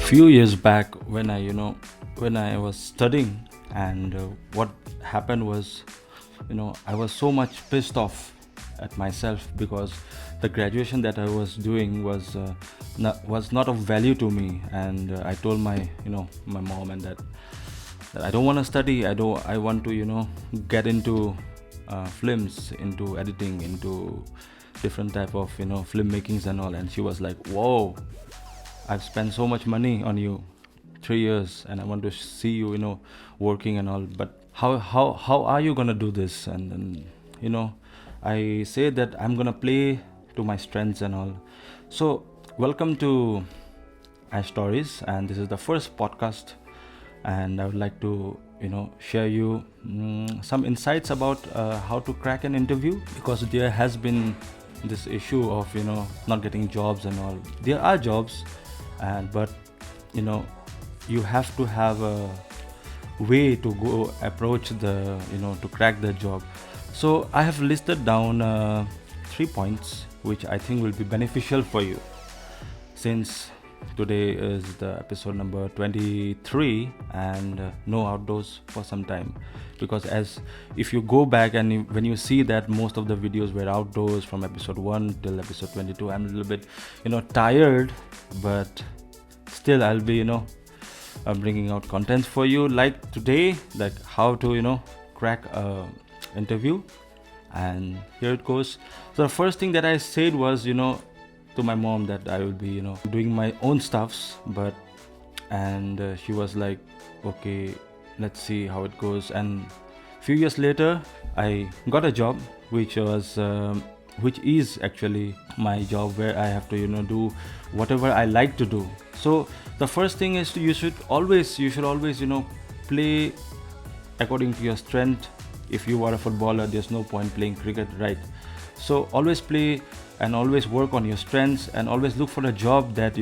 Few years back when I was studying, and what happened was, I was so much pissed off at myself because the graduation that I was doing was not of value to me. And I told my mom and dad that I don't want to study. I want to get into films, into editing, into different type of film makings and all. And she was like, whoa, I've spent so much money on you, 3 years, and I want to see you, working and all. But how are you gonna do this? And then, I say that I'm gonna play to my strengths and all. So welcome to Ash Stories, and this is the first podcast, and I would like to share you some insights about how to crack an interview, because there has been this issue of not getting jobs and all. There are jobs, and but you know you have to have a way to go approach the to crack the job. So I have listed down 3 points which I think will be beneficial for you, since today is the episode number 23, and no outdoors for some time. Because as if you go back and when you see that most of the videos were outdoors from episode 1 till episode 22, I'm a little bit tired, but still I'll be bringing out contents for you, like today, like how to crack a interview. And here it goes. So the first thing that I said was to my mom that I will be doing my own stuffs, and she was like, okay, let's see how it goes. And few years later I got a job which is actually my job, where I have to do whatever I like to do. So the first thing is you should always play according to your strength. If you are a footballer, there's no point playing cricket, right? So always play and always work on your strengths, and always look for a job that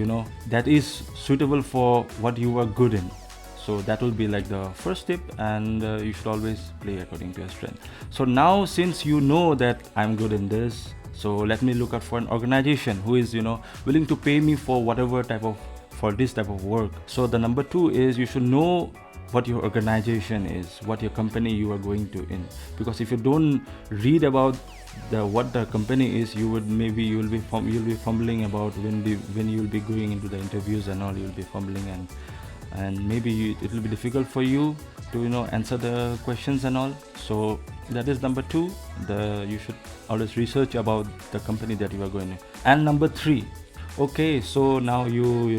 that is suitable for what you are good in. So that will be like the first tip, and you should always play according to your strength. So now, since you know that I'm good in this, so let me look out for an organization who is willing to pay me for this type of work. So the number 2 is you should know what your organization is, what your company you are going to in. Because if you don't read about what the company is, you'll be fumbling about when you'll be going into the interviews and all. You'll be fumbling, and maybe it will be difficult for you to answer the questions and all. So that is number 2. You should always research about the company that you are going to. And number 3, okay, so now you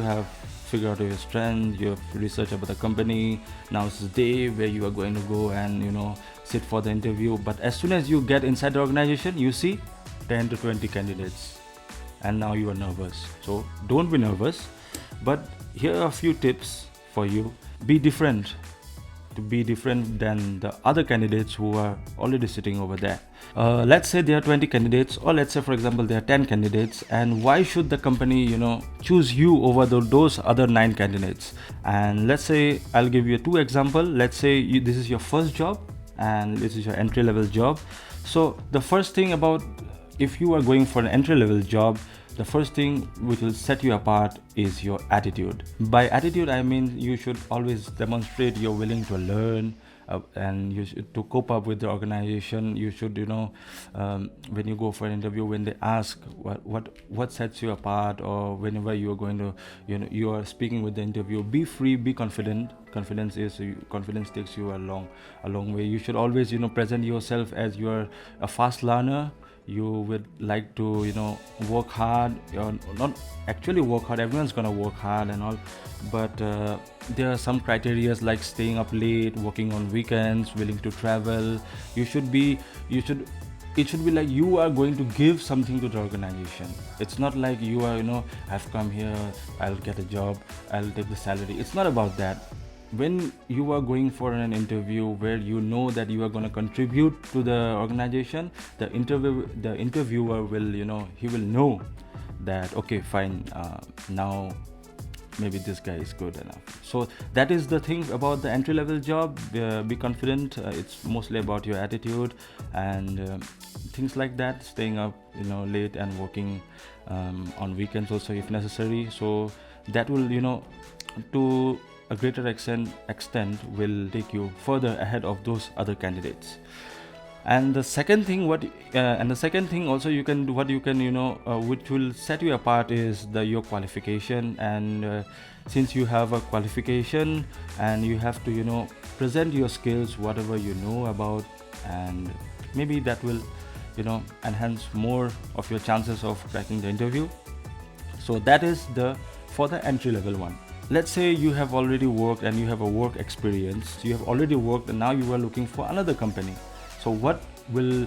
have figured out your strength, you have researched about the company. Now it's the day where you are going to go and sit for the interview. But as soon as you get inside the organization, you see 10 to 20 candidates, and now you are nervous. So don't be nervous, but here are a few tips for you. Be different than the other candidates who are already sitting over there. Let's say there are 20 candidates, or let's say for example there are 10 candidates, and why should the company choose you over those other 9 candidates? And let's say I'll give you 2 examples. Let's say this is your first job and this is your entry level job. So the first thing about, if you are going for an entry level job, the first thing which will set you apart is your attitude. By attitude, I mean you should always demonstrate you're willing to learn, and you should, to cope up with the organization. You should when you go for an interview, when they ask what sets you apart, or whenever you are going to you are speaking with the interview, be free, be confident. Confidence takes you a long way. You should always present yourself as you are a fast learner. You would like to work hard. You're not actually work hard, everyone's gonna work hard and all, but there are some criteria like staying up late, working on weekends, willing to travel. It should be like you are going to give something to the organization. It's not like you are I've come here, I'll get a job, I'll take the salary. It's not about that. When you are going for an interview where you know that you are going to contribute to the organization, the interviewer will he will know that, okay, fine, now maybe this guy is good enough. So that is the thing about the entry level job. Be confident. It's mostly about your attitude and things like that, staying up late and working on weekends also if necessary. So that will, to a greater extent will take you further ahead of those other candidates. And the second thing also you can do, what you can, which will set you apart, is your qualification. And since you have a qualification, and you have to, present your skills, whatever you know about, and maybe that will, enhance more of your chances of cracking the interview. So that is for the entry level one. Let's say you have already worked and you have a work experience, you have already worked, and now you are looking for another company. So what will,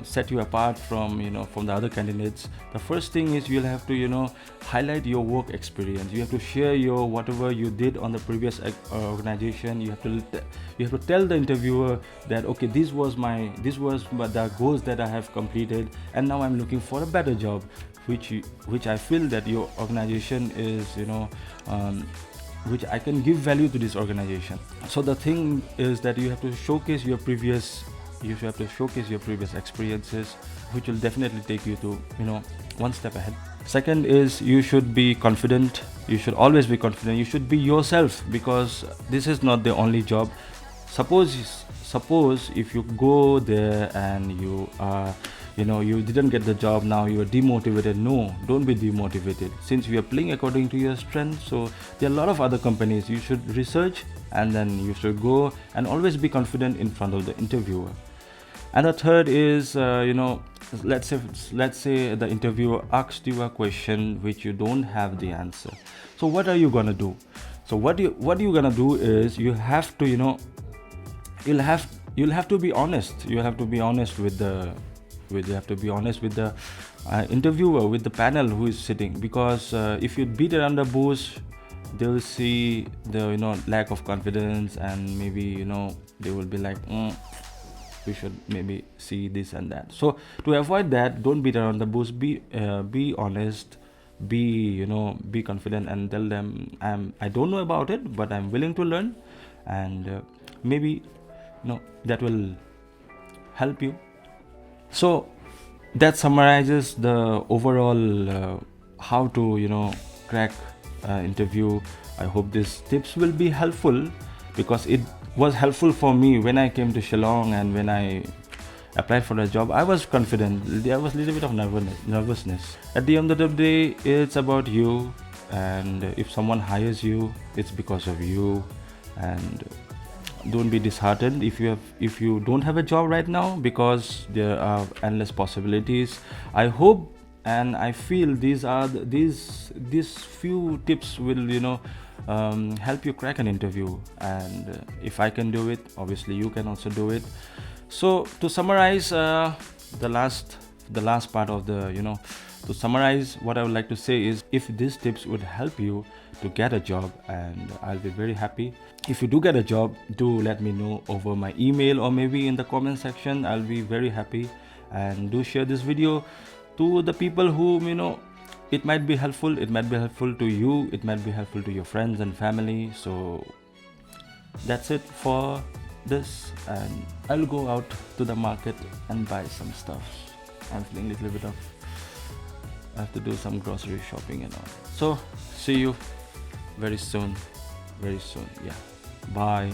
set you apart from, from the other candidates? The first thing is you'll have to, highlight your work experience. You have to share your whatever you did on the previous organization. You have to tell the interviewer that, okay, this was the goals that I have completed, and now I'm looking for a better job, which I feel that your organization is, which I can give value to this organization. So the thing is that you have to showcase your previous experiences, which will definitely take you to, one step ahead. Second is you should be confident. You should always be confident. You should be yourself, because this is not the only job. Suppose if you go there and you are, you didn't get the job, now you are demotivated. No, don't be demotivated, since we are playing according to your strength. So there are a lot of other companies. You should research, and then you should go and always be confident in front of the interviewer. And the third is, let's say the interviewer asked you a question which you don't have the answer. So what are you gonna do? So what you're gonna do is you have to, you'll have to be honest. You have to be honest with the interviewer, with the panel who is sitting, because if you beat around the bush, they'll see the lack of confidence, and maybe they will be like, we should maybe see this and that. So to avoid that, don't beat around the bush. Be honest, be confident, and tell them, I don't know about it, but I'm willing to learn, and maybe that will help you. So that summarizes the overall how to crack interview. I hope these tips will be helpful, because it was helpful for me when I came to Shillong, and when I applied for the job, I was confident. There was a little bit of nervousness. At the end of the day, it's about you, and if someone hires you, it's because of you. And don't be disheartened if you don't have a job right now, because there are endless possibilities. I hope and I feel these few tips will help you crack an interview. And if I can do it, obviously you can also do it. So to summarize, the last part of the to summarize, what I would like to say is, if these tips would help you to get a job, and I'll be very happy. If you do get a job, do let me know over my email, or maybe in the comment section. I'll be very happy. And do share this video to the people whom it might be helpful. It might be helpful to you, it might be helpful to your friends and family. So that's it for this, and I'll go out to the market and buy some stuff. I'm feeling a little bit of, I have to do some grocery shopping and all. So see you very soon. Yeah, bye.